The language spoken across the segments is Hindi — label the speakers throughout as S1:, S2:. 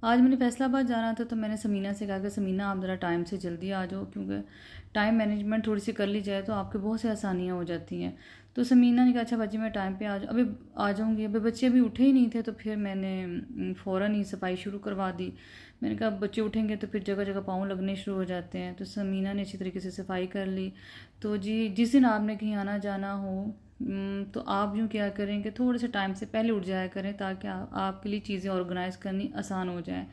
S1: आज मैंने फैसलाबाद जाना था तो मैंने समीना से कहा कि समीना आप ज़रा टाइम से जल्दी आ जाओ, क्योंकि टाइम मैनेजमेंट थोड़ी सी कर ली जाए तो आपके बहुत सी आसानियाँ हो जाती हैं। तो समीना ने कहा अच्छा बाजी मैं टाइम पे आ अभी आ जाऊँगी। अभी बच्चे अभी उठे ही नहीं थे तो फिर मैंने फ़ौरन ही सफाई शुरू करवा दी। मैंने कहा बच्चे उठेंगे तो फिर जगह जगह पाँव लगने शुरू हो जाते हैं। तो समीना ने अच्छी तरीके से सफाई कर ली। तो जी जिस दिन आपने कहीं आना जाना हो तो आप यूँ क्या करें कि थोड़े से टाइम से पहले उठ जाया करें ताकि आपके लिए चीज़ें ऑर्गेनाइज़ करनी आसान हो जाए।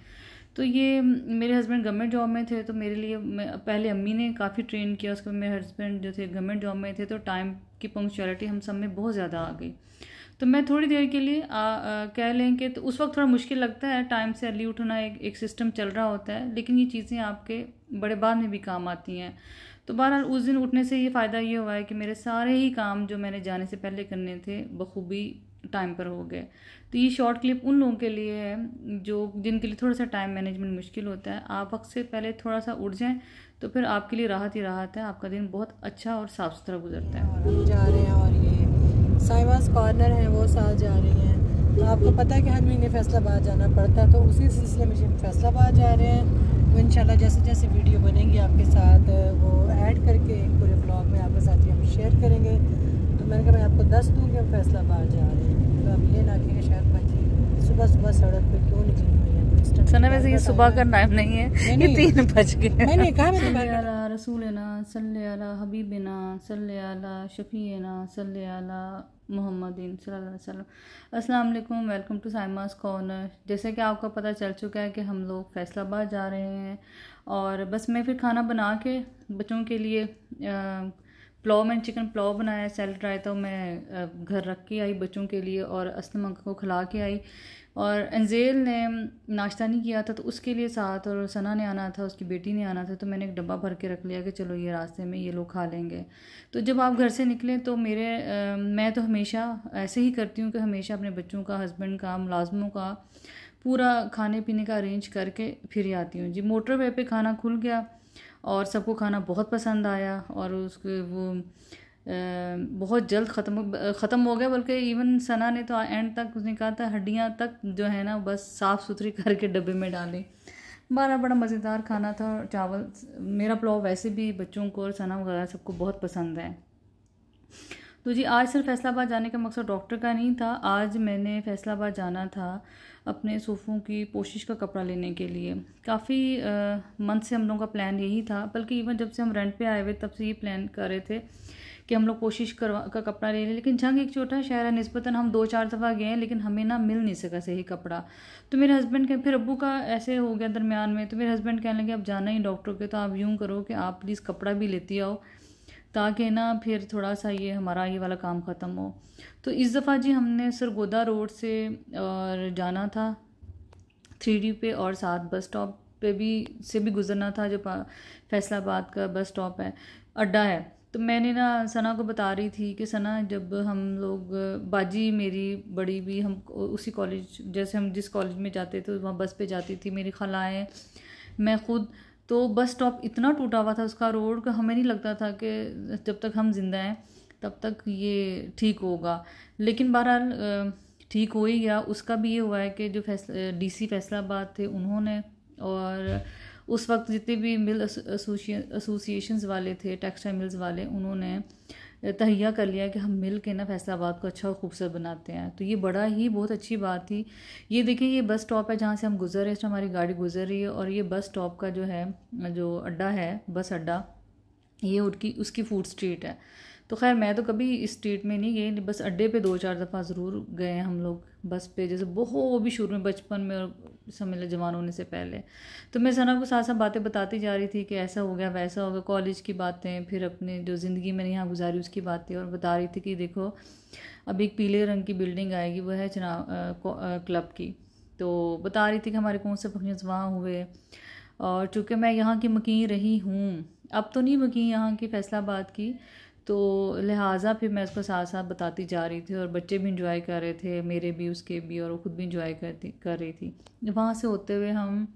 S1: तो ये मेरे हस्बैंड गवर्नमेंट जॉब में थे तो मेरे लिए पहले अम्मी ने काफ़ी ट्रेन किया, उसके बाद मेरे हस्बैंड जो थे गवर्नमेंट जॉब में थे तो टाइम की पंक्चुअलिटी हम सब में बहुत ज़्यादा आ गई। तो मैं थोड़ी देर के लिए कह लें कि तो उस वक्त थोड़ा मुश्किल लगता है, टाइम से अर्ली उठना एक सिस्टम चल रहा होता है, लेकिन ये चीज़ें आपके बड़े बाद में भी काम आती हैं। तो बहरहाल उस दिन उठने से ये फ़ायदा ये हुआ है कि मेरे सारे ही काम जो मैंने जाने से पहले करने थे बखूबी टाइम पर हो गए। तो ये शॉर्ट क्लिप उन लोगों के लिए है जो जिनके लिए थोड़ा सा टाइम मैनेजमेंट मुश्किल होता है। आप वक्त से पहले थोड़ा सा उठ जाएं तो फिर आपके लिए राहत ही राहत है, आपका दिन बहुत अच्छा और साफ़ सुथरा गुजरता है।
S2: हम जा रहे हैं और ये साइमास कॉर्नर है वो साथ जा रही हैं। तो आपको पता है कि हर महीने फैसलाबाद जाना पड़ता है, तो उसी सिलसिले में हम फैसलाबाद जा रहे हैं। तो इंशाल्लाह जैसे जैसे वीडियो बनेंगी आपके साथ वो ऐड करके पूरे ब्लॉग में आपके साथ ही हम शेयर करेंगे। तो मैंने कहा मैं आपको दस दूँ कि हम फैसलाबाद जा रहे हैं। तो अब ये ना कि शायद भाजी सुबह सुबह सड़क पर क्यों निकली हुई है।
S1: सना वैसे ये सुबह का टाइम नहीं है, ये 3 बज गए।
S2: मैंने कहा
S1: रसूलना सल्ले अला हबीबना सल्ले अला शफीना सल्ले अला मोहम्मदिन सल्लल्लाहु अलैहि वसल्लम। अस्सलाम वालेकुम, वेलकम टू साइमास कॉर्नर। जैसे कि आपको पता चल चुका है कि हम लोग फैसलाबाद जा रहे हैं और बस मैं फिर खाना बना के बच्चों के लिए पुलाव, मैंने चिकन पुलाव बनाया, सैलड रायता मैं घर रख के आई बच्चों के लिए और असलम को खिला के आई। और अंजेल ने नाश्ता नहीं किया था तो उसके लिए साथ, और सना ने आना था, उसकी बेटी ने आना था, तो मैंने एक डब्बा भर के रख लिया कि चलो ये रास्ते में ये लोग खा लेंगे। तो जब आप घर से निकलें तो मैं तो हमेशा ऐसे ही करती हूँ कि हमेशा अपने बच्चों का, हस्बैंड का, मुलाजमों का पूरा खाने पीने का अरेंज करके फिर ही आती हूँ। जी मोटरवे पे खाना खुल गया और सबको खाना बहुत पसंद आया और उसके वो बहुत जल्द ख़त्म हो गया। बल्कि इवन सना ने तो एंड तक उसने कहा था हड्डियाँ तक जो है ना बस साफ़ सुथरी करके डब्बे में डालें। बड़ा मज़ेदार खाना था। चावल, मेरा पुलाव वैसे भी बच्चों को और सना वगैरह सबको बहुत पसंद है। तो जी आज सिर्फ फैसलाबाद जाने का मकसद डॉक्टर का नहीं था। आज मैंने फैसलाबाद जाना था अपने सोफ़ों की पोशिश का कपड़ा लेने के लिए। काफ़ी मंथ से हम लोगों का प्लान यही था, बल्कि इवन जब से हम रेंट पे आए हुए तब से ये प्लान कर रहे थे कि हम लोग कोशिश का कपड़ा ले लें। लेकिन जंग एक छोटा शहर है, निस्बतन हम 2-4 दफ़ा गए हैं लेकिन हमें ना मिल नहीं सका सही कपड़ा। तो मेरे हस्बैंड के फिर अब्बू का ऐसे हो गया दरमियान में, तो मेरे हस्बैंड कहने लगे अब जाना ही डॉक्टर के, तो आप यूँ करो कि आप प्लीज़ कपड़ा भी लेती आओ ताकि ना फिर थोड़ा सा ये हमारा ये वाला काम ख़त्म हो। तो इस दफ़ा जी हमने सरगोदा रोड से और जाना था 3D पे और साथ बस स्टॉप पे भी गुज़रना था जो फैसलाबाद का बस स्टॉप है, अड्डा है। तो मैंने ना सना को बता रही थी कि सना जब हम लोग बाजी मेरी बड़ी भी हम उसी कॉलेज, जैसे हम जिस कॉलेज में जाते थे वहाँ बस पे जाती थी, मेरी खलाएँ, मैं ख़ुद। तो बस स्टॉप इतना टूटा हुआ था उसका रोड का, हमें नहीं लगता था कि जब तक हम जिंदा हैं तब तक ये ठीक होगा। लेकिन बहरहाल ठीक हो ही गया। उसका भी ये हुआ है कि जो DC फैसलाबाद थे उन्होंने, और उस वक्त जितने भी मिल एसोसिएशंस वाले थे, टेक्सटाइल मिल्स वाले, उन्होंने तहिया कर लिया कि हम मिल के ना फैसलाबाद को अच्छा और खूबसूरत बनाते हैं। तो ये बहुत अच्छी बात थी। ये देखिए ये बस स्टॉप है जहाँ से हम गुजर रहे हैं, हमारी गाड़ी गुजर रही है, और ये बस स्टॉप का जो है जो अड्डा है, बस अड्डा, ये उसकी फूड स्ट्रीट है। तो खैर मैं तो कभी इस स्ट्रीट में नहीं गई, बस अड्डे पे 2-4 दफ़ा ज़रूर गए हम लोग बस पे, जैसे वो भी शुरू में बचपन में और समझ लो जवान होने से पहले। तो मैं सना को साथ साथ बातें बताती जा रही थी कि ऐसा हो गया वैसा हो गया, कॉलेज की बातें, फिर अपने जो ज़िंदगी मैंने यहाँ गुजारी उसकी बातें, और बता रही थी कि देखो अब एक पीले रंग की बिल्डिंग आएगी, वो है क्लब की। तो बता रही थी कि हमारे कौन से फंक्शन वहाँ हुए, और चूँकि मैं यहाँ की मकीन रही हूँ, अब तो नहीं मकीन यहाँ की फैसलाबाद की, तो लिहाजा फिर मैं उसको साथ साथ बताती जा रही थी, और बच्चे भी इंजॉय कर रहे थे, मेरे भी उसके भी, और वो खुद भी इंजॉय कर रही थी। वहाँ से होते हुए हम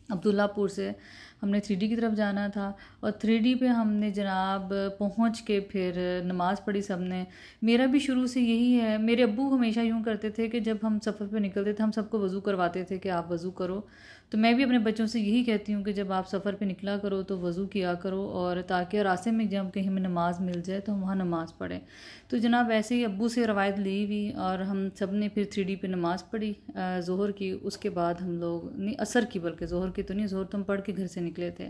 S1: अब्दुल्लापुर से हमने 3D की तरफ जाना था और 3D पे हमने जनाब पहुंच के फिर नमाज़ पढ़ी सब ने। मेरा भी शुरू से यही है, मेरे अब्बू हमेशा यूँ करते थे कि जब हम सफ़र पे निकलते थे हम सबको वज़ू करवाते थे कि आप वज़ू करो। तो मैं भी अपने बच्चों से यही कहती हूँ कि जब आप सफ़र पे निकला करो तो वज़ू किया करो, और ताकि रास्ते में जब कहीं हमें नमाज़ मिल जाए तो हम वहाँ नमाज़ पढ़ें। तो जनाब ऐसे ही अब्बू से रवायत ली हुई और हम सब ने फिर 3D पे नमाज़ पढ़ी ज़ोहर की। उसके बाद हम लोग नहीं, असर की, बल्कि ज़ोहर की तो नहीं, ज़ोहर तो हम पढ़ के घर से निकले थे।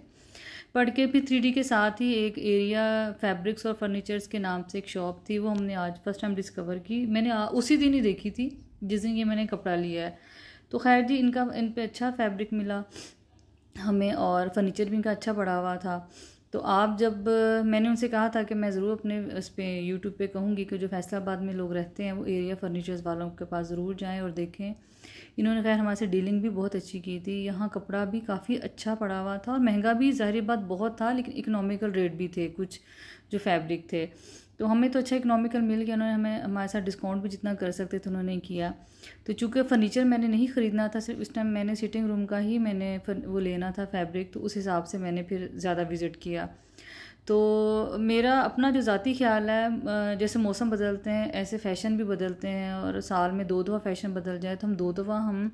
S1: पढ़ के फिर 3D के साथ ही एक एरिया फैब्रिक्स और फर्नीचर्स के नाम से एक शॉप थी, वो हमने आज फर्स्ट टाइम डिस्कवर की। मैंने उसी दिन ही देखी थी जिस दिन ये मैंने कपड़ा लिया है। तो खैर जी, इन पे अच्छा फैब्रिक मिला हमें और फर्नीचर भी इनका अच्छा पड़ा हुआ था। तो आप जब मैंने उनसे कहा था कि मैं ज़रूर अपने उस पर यूट्यूब पे कहूँगी कि जो फैसलाबाद में लोग रहते हैं वो एरिया फर्नीचर्स वालों के पास ज़रूर जाएं और देखें। इन्होंने खैर हमारे से डीलिंग भी बहुत अच्छी की थी। यहाँ कपड़ा भी काफ़ी अच्छा पड़ा हुआ था और महंगा भी ज़ाहिर बात बहुत था, लेकिन इकोनॉमिकल रेट भी थे कुछ जो फैब्रिक थे। तो हमें तो अच्छा इकोनॉमिकल मिल गया। उन्होंने हमें हमारे साथ डिस्काउंट भी जितना कर सकते थे उन्होंने किया। तो चूँकि फ़र्नीचर मैंने नहीं ख़रीदना था, सिर्फ इस टाइम मैंने सिटिंग रूम का ही मैंने वो लेना था फैब्रिक, तो उस हिसाब से मैंने फिर ज़्यादा विज़िट किया। तो मेरा अपना जो ज़ाती ख्याल है, जैसे मौसम बदलते हैं ऐसे फ़ैशन भी बदलते हैं, और साल में 2 दफ़ा फ़ैशन बदल जाए तो हम 2 दफ़ा हम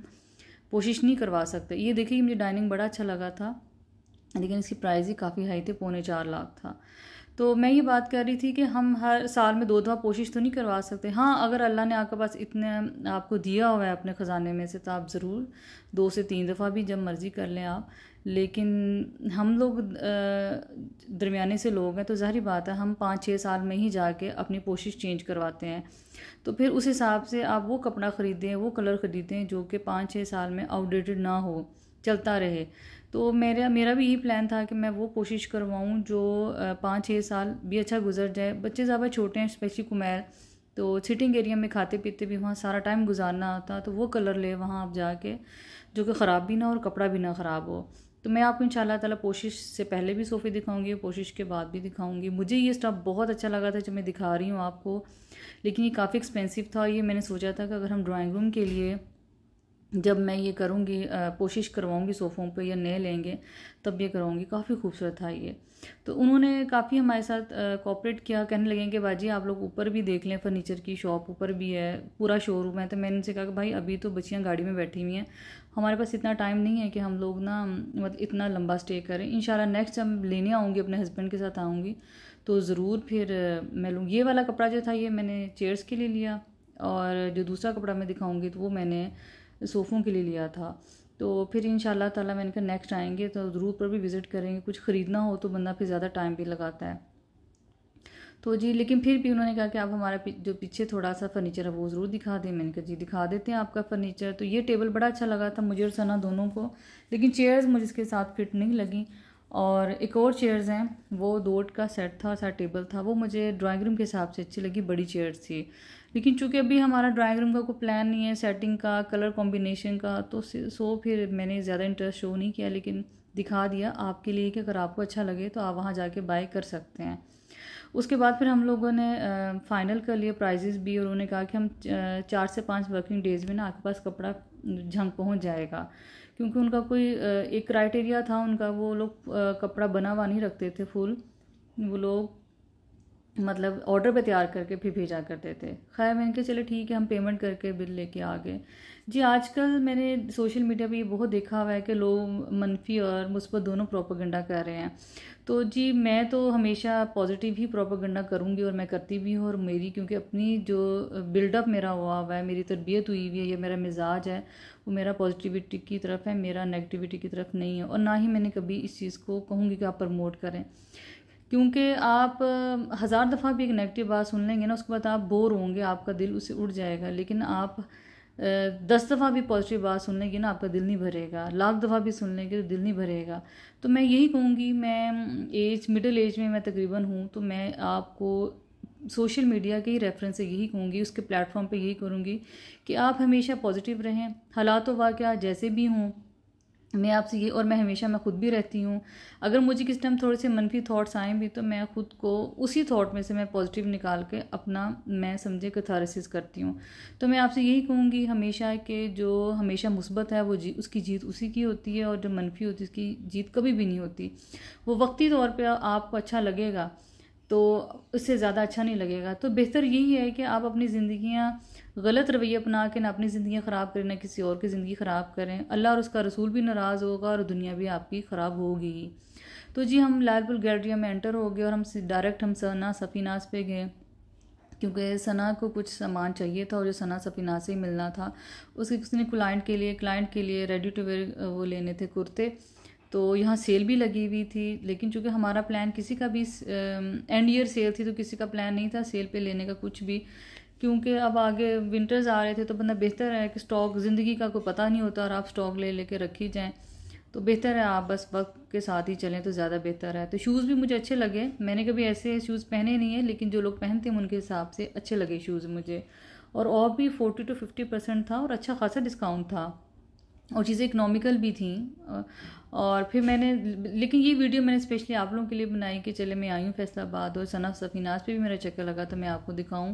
S1: कोशिश नहीं करवा सकते। ये देखिए मुझे डाइनिंग बड़ा अच्छा लगा था, लेकिन इसकी प्राइस ही काफ़ी हाई थी, 3.25 लाख था। तो मैं ये बात कर रही थी कि हम हर साल में 2 दफ़ा कोशिश तो नहीं करवा सकते। हाँ, अगर अल्लाह ने आपके पास इतने आपको दिया हुआ है अपने ख़जाने में से, तो आप ज़रूर 2 से 3 दफ़ा भी जब मर्ज़ी कर लें आप। लेकिन हम लोग दरमियाने से लोग हैं, तो ज़ाहिर बात है हम 5-6 साल में ही जाके अपनी कोशिश चेंज करवाते हैं। तो फिर उस हिसाब से आप वो कपड़ा ख़रीदें, वो कलर ख़रीदें जो कि 5-6 साल में आउटडेटेड ना हो, चलता रहे। तो मेरा भी यही प्लान था कि मैं वो कोशिश करवाऊँ जो 5-6 साल भी अच्छा गुजर जाए। बच्चे ज़्यादा छोटे हैं, स्पेशली कुमैर, तो सिटिंग एरिया में खाते पीते भी वहाँ सारा टाइम गुजारना आता, तो वो कलर ले वहाँ आप जाके जो कि ख़राब भी ना हो और कपड़ा भी ना ख़राब हो। तो मैं आपको इंशाल्लाह ताला कोशिश से पहले भी सोफ़े दिखाऊंगी, कोशिश के बाद भी दिखाऊंगी। मुझे ये स्टफ़ बहुत अच्छा लगा था जो मैं दिखा रही हूँ आपको, लेकिन ये काफ़ी एक्सपेंसिव था। ये मैंने सोचा था कि अगर हम ड्राइंग रूम के लिए जब मैं ये करूँगी, कोशिश करवाऊँगी सोफ़ों पे या नए लेंगे तब ये करवाऊँगी। काफ़ी खूबसूरत था ये। तो उन्होंने काफ़ी हमारे साथ कोऑपरेट किया, कहने लगे कि बाजी आप लोग ऊपर भी देख लें, फ़र्नीचर की शॉप ऊपर भी है, पूरा शोरूम है। तो मैंने उनसे कहा कि भाई अभी तो बच्चियाँ गाड़ी में बैठी हुई हैं, हमारे पास इतना टाइम नहीं है कि हम लोग ना मतलब इतना लंबा स्टे करें। इंशाल्लाह नेक्स्ट जब लेने आऊँगी, अपने हस्बैंड के साथ आऊँगी तो ज़रूर फिर मैं लूँगी। ये वाला कपड़ा जो था ये मैंने चेयर्स के लिए लिया, और जो दूसरा कपड़ा मैं दिखाऊँगी तो वो मैंने सोफ़ों के लिए लिया था। तो फिर इंशाल्लाह ताला मैंने कहा नेक्स्ट आएंगे तो ज़रूर पर भी विज़िट करेंगे। कुछ ख़रीदना हो तो बंदा फिर ज़्यादा टाइम भी लगाता है। तो जी, लेकिन फिर भी उन्होंने कहा कि आप हमारा जो पीछे थोड़ा सा फ़र्नीचर है वो ज़रूर दिखा दें। मैंने कहा जी दिखा देते हैं आपका फ़र्नीचर। तो ये टेबल बड़ा अच्छा लगा था मुझे और सना दोनों को, लेकिन चेयर्स मुझे इसके साथ फिट नहीं लगी। और एक और चेयर्स हैं, वो 2 का सेट था, साथ टेबल था, वो मुझे ड्राइंग रूम के हिसाब से अच्छी लगी, बड़ी चेयर्स थी। लेकिन चूँकि अभी हमारा ड्राइंग रूम का कोई प्लान नहीं है सेटिंग का, कलर कॉम्बिनेशन का, तो फिर मैंने ज़्यादा इंटरेस्ट शो नहीं किया, लेकिन दिखा दिया आपके लिए कि अगर आपको अच्छा लगे तो आप वहाँ जाके बाय कर सकते हैं। उसके बाद फिर हम लोगों ने फ़ाइनल कर लिए प्राइजेस भी, और उन्होंने कहा कि हम 4 से 5 वर्किंग डेज़ में ना आपके पास कपड़ा झंग पहुँच जाएगा, क्योंकि उनका कोई एक क्राइटेरिया था उनका, वो लोग कपड़ा बना हुआ नहीं रखते थे फुल, वो लोग मतलब ऑर्डर पे तैयार करके फिर भेजा करते थे। खैर मैंने कहा चलो ठीक है, हम पेमेंट करके बिल लेके आ गए। जी, आजकल मैंने सोशल मीडिया पे ये बहुत देखा हुआ है कि लोग मनफी और मुस्बत दोनों प्रोपेगेंडा कर रहे हैं। तो जी, मैं तो हमेशा पॉजिटिव ही प्रोपेगेंडा करूँगी, और मैं करती भी हूँ। और मेरी क्योंकि अपनी जो बिल्डअप मेरा हुआ है, मेरी तरबियत हुई हुई है, या मेरा मिजाज है, वो मेरा पॉजिटिविटी की तरफ है, मेरा नेगेटिविटी की तरफ नहीं है। और ना ही मैंने कभी इस चीज़ को कहूँगी कि आप प्रमोट करें, क्योंकि आप 1000 दफ़ा भी एक नेगेटिव बात सुन लेंगे ना, उसके बाद आप बोर होंगे, आपका दिल उससे उठ जाएगा। लेकिन आप 10 दफ़ा भी पॉजिटिव बात सुन लेंगे ना, आपका दिल नहीं भरेगा। लाख दफ़ा भी सुन लेंगे तो दिल नहीं भरेगा। तो मैं यही कहूँगी, मैं मिडिल एज में मैं तकरीबन हूँ, तो मैं आपको सोशल मीडिया के ही रेफरेंस से यही कहूँगी, उसके प्लेटफॉर्म पे यही करूँगी कि आप हमेशा पॉजिटिव रहें, हालात वाक़या जैसे भी हों, मैं आपसे ये, और मैं खुद भी रहती हूँ, अगर मुझे किस टाइम थोड़े से मनफी थॉट्स आए भी तो मैं खुद को उसी थॉट में से मैं पॉजिटिव निकाल के अपना मैं समझे कैथारसिस करती हूँ। तो मैं आपसे यही कहूँगी हमेशा कि जो हमेशा मुस्बत है वो उसकी जीत उसी की होती है, और जो मनफी होती है उसकी जीत कभी भी नहीं होती। वो वक्ती तौर पर आपको अच्छा लगेगा तो उससे ज़्यादा अच्छा नहीं लगेगा। तो बेहतर यही है कि आप अपनी ज़िंदगियाँ गलत रवैये अपना के ना अपनी ज़िंदगी ख़राब करें, ना किसी और की ज़िंदगी ख़राब करें। अल्लाह और उसका रसूल भी नाराज़ होगा और दुनिया भी आपकी ख़राब होगी। तो जी हम लालपुर गैलरिया में एंटर हो गए और हम डायरेक्ट हम सना सफ़ीनास पे गए, क्योंकि सना को कुछ सामान चाहिए था और जो सना सफ़ीनास से ही मिलना था। उसके किसी ने क्लाइंट के लिए रेडी टू वेयर वो लेने थे कुर्ते। तो यहाँ सेल भी लगी हुई थी, लेकिन चूँकि हमारा प्लान किसी का भी एंड ईयर सेल थी तो किसी का प्लान नहीं था सेल पे लेने का कुछ भी, क्योंकि अब आगे विंटर्स आ रहे थे। तो बंदा बेहतर है कि स्टॉक, ज़िंदगी का कोई पता नहीं होता और आप स्टॉक ले लेके रखी जाएँ, तो बेहतर है आप बस वक्त के साथ ही चलें तो ज़्यादा बेहतर है। तो शूज़ भी मुझे अच्छे लगे, मैंने कभी ऐसे शूज़ पहने नहीं है, लेकिन जो लोग पहनते हैं उनके हिसाब से अच्छे लगे शूज़ मुझे। और भी 40 to 50% था और अच्छा खासा डिस्काउंट था और चीज़ें इकनॉमिकल भी थी। और फिर मैंने, लेकिन ये वीडियो मैंने स्पेशली आप लोगों के लिए बनाई कि चले मैं आई हूँ फैसलाबाद और सना सफ़ीनास पे भी मेरा चक्कर लगा तो मैं आपको दिखाऊं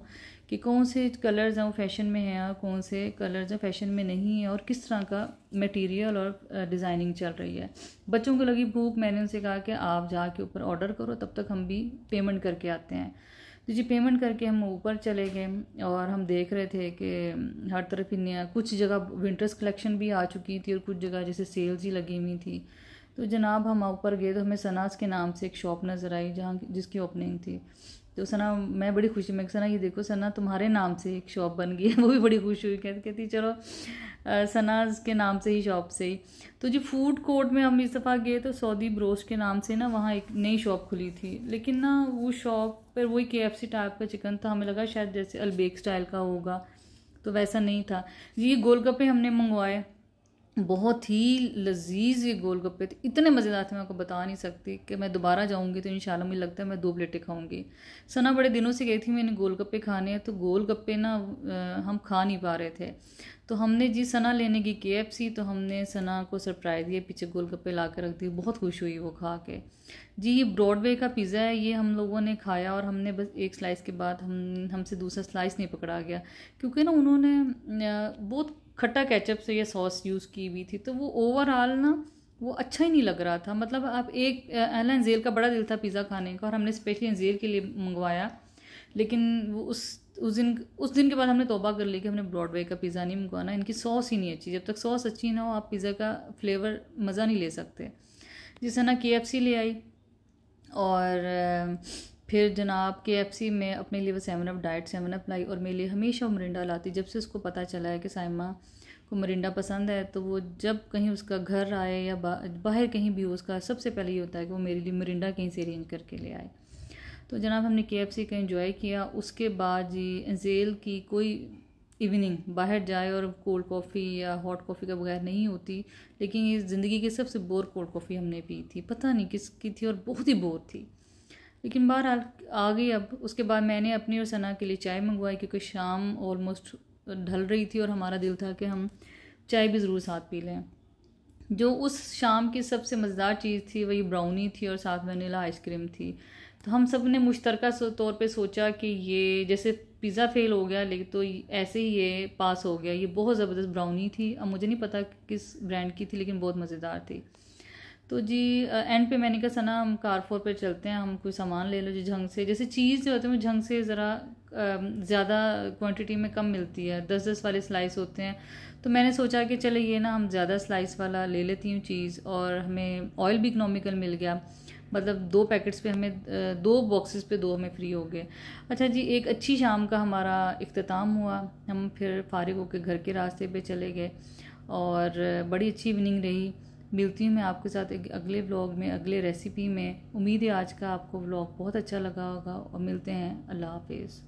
S1: कि कौन से कलर्स हैं वो फैशन में हैं और कौन से कलर्स हैं फैशन में नहीं है और किस तरह का मटेरियल और डिज़ाइनिंग चल रही है। बच्चों को लगी भूख, मैंने उनसे कहा कि आप जाके ऊपर ऑर्डर करो, तब तक हम भी पेमेंट करके आते हैं। तो जी पेमेंट करके हम ऊपर चले गए और हम देख रहे थे कि हर तरफ ही नया, कुछ जगह विंटर्स कलेक्शन भी आ चुकी थी और कुछ जगह जैसे सेल्स ही लगी हुई थी। तो जनाब हम ऊपर गए तो हमें सनास के नाम से एक शॉप नज़र आई जहाँ जिसकी ओपनिंग थी। तो सना, मैं बड़ी खुशी, मैं सना ये देखो सना तुम्हारे नाम से एक शॉप बन गई है। वो भी बड़ी खुश हुई, कहती चलो सनाज के नाम से ही शॉप से ही। तो जी फूड कोर्ट में हम इस दफ़ा गए तो सऊदी ब्रोस्ट के नाम से ना वहाँ एक नई शॉप खुली थी, लेकिन ना वो शॉप पर वही KFC टाइप का चिकन था। हमें लगा शायद जैसे अलबेक स्टाइल का होगा, तो वैसा नहीं था। ये गोलगप्पे हमने मंगवाए, बहुत ही लजीज ये गोलगप्पे थे, इतने मज़ेदार थे मैं आपको बता नहीं सकती कि मैं दोबारा जाऊंगी तो इंशाल्लाह मुझे लगता है मैं 2 प्लेटें खाऊंगी। सना बड़े दिनों से गई थी मैंने गोलगप्पे खाने हैं, तो गोलगप्पे ना हम खा नहीं पा रहे थे। तो हमने जी सना लेने की KFC, तो हमने सना को सरप्राइज़ दिया, पीछे गोलगप्पे ला कर रख दिए, बहुत खुश हुई वो खा के। जी ये ब्रॉडवे का पिज़्ज़ा है, ये हम लोगों ने खाया और हमने बस एक स्लाइस के बाद हमसे दूसरा स्लाइस नहीं पकड़ा गया, क्योंकि ना उन्होंने बहुत खट्टा केचप से ये सॉस यूज़ की हुई थी, तो वो ओवरऑल ना वो अच्छा ही नहीं लग रहा था। मतलब आप एक एंजेल का बड़ा दिल था पिज़्ज़ा खाने का और हमने स्पेशली एंजेल के लिए मंगवाया, लेकिन वो उस दिन के बाद हमने तौबा कर ली कि हमने ब्रॉडवे का पिज़्ज़ा नहीं मंगवाना, इनकी सॉस ही नहीं अच्छी, जब तक सॉस अच्छी ना हो आप पिज़्ज़ा का फ्लेवर मज़ा नहीं ले सकते। जिससे ना KFC ले आई और फिर जनाब KFC में अपने लिए वो 7 अप डाइट 7 अप लाई और मेरे लिए हमेशा मरिंडा लाती। जब से उसको पता चला है कि साइमा को मरिंडा पसंद है, तो वो जब कहीं उसका घर आए या बाहर कहीं भी हो, उसका सबसे पहले ये होता है कि वो मेरे लिए मरिंडा कहीं से अरेंज करके ले आए। तो जनाब हमने KFC का एंजॉय किया। उसके बाद जी एंजेल की कोई इवनिंग बाहर जाए और कोल्ड कॉफ़ी या हॉट कॉफ़ी का बगैर नहीं होती, लेकिन ये ज़िंदगी की सबसे बोर कोल्ड कॉफ़ी हमने पी थी, पता नहीं किसकी थी और बहुत ही बोर थी, लेकिन बहरहाल आ गई। अब उसके बाद मैंने अपनी और सना के लिए चाय मंगवाई, क्योंकि शाम ऑलमोस्ट ढल रही थी और हमारा दिल था कि हम चाय भी ज़रूर साथ पी लें। जो उस शाम की सबसे मज़ेदार चीज़ थी वही ब्राउनी थी और साथ वनीला आइसक्रीम थी। तो हम सब ने मुश्तरका तौर पे सोचा कि ये जैसे पिज़्ज़ा फेल हो गया, लेकिन तो ऐसे ही ये पास हो गया। ये बहुत ज़बरदस्त ब्राउनी थी, अब मुझे नहीं पता किस ब्रांड की थी, लेकिन बहुत मज़ेदार थी। तो जी एंड पे मैंने कहा सना हम कारफोर पे चलते हैं, हम कोई सामान ले लो जो झंग से, जैसे चीज़ जो होते हैं वो झंग से ज़रा ज़्यादा क्वांटिटी में कम मिलती है, 10-10 वाले स्लाइस होते हैं। तो मैंने सोचा कि चले ये ना हम ज़्यादा स्लाइस वाला ले लेती हूँ चीज़, और हमें ऑयल भी इकनॉमिकल मिल गया, मतलब 2 पैकेट्स पे हमें 2 बॉक्सेस पे 2 हमें फ्री हो गए। अच्छा जी एक अच्छी शाम का हमारा इख्तिताम हुआ, हम फिर फारिग होकर घर के रास्ते पे चले गए और बड़ी अच्छी इवनिंग रही। मिलती हूँ मैं आपके साथ एक अगले व्लॉग में, अगले रेसिपी में। उम्मीद है आज का आपको व्लॉग बहुत अच्छा लगा होगा और मिलते हैं। अल्लाह हाफिज़।